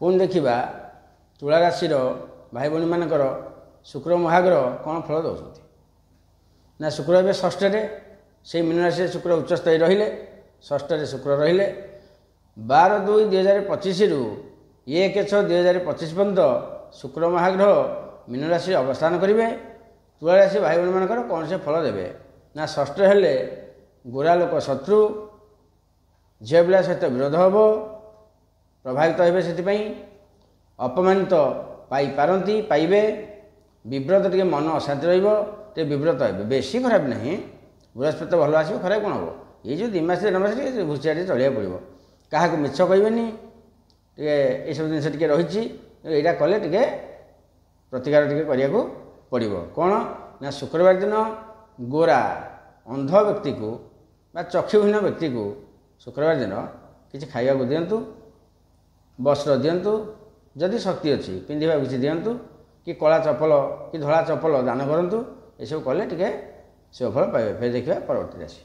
पुणी देखा तुला राशि भाई भाई मानकर शुक्र महाग्रह कौन फल दौरान ना शुक्र ए षष्ठे से मीन राशि शुक्र उच्चस्थ रहिले षष्ठे शुक्र रहिले 12/2/2025 रु 1/6/2025 पर्यंत शुक्र महाग्रह मीन राशि अवस्थान करेंगे। तुला राशि भाई भाई मानकर कौन से फल देवे ना षष्ठ हेले गोरा लोक शत्रु झील पिला सहित विरोध हम प्रभावित हे से अपमानित पाई पाइबे विव्रत टे मन अशांति रे विव्रत हे बेसी खराब नहीं बृहस्पति भल आस खराब कौन हम ये जो 2 मास 3 मास भूसिया चलिया पड़ो क्या मिछ कहबेनि ये सब जिन रही यहाँ कले टे प्रतिकार टे करने पड़ो कौन ना शुक्रवार दिन गोरा अंध व्यक्ति को चक्षुहीन व्यक्ति को शुक्रवार दिन किसी खाइबा दिंतु वस्त्र दिंतु जदि शक्ति अच्छी पिंधा किसी दिंतु कि कला चपल कि धला चपल दान करूँ ये सब कले टे शुभफल पाइबे। फिर देखा परवर्ती राशि।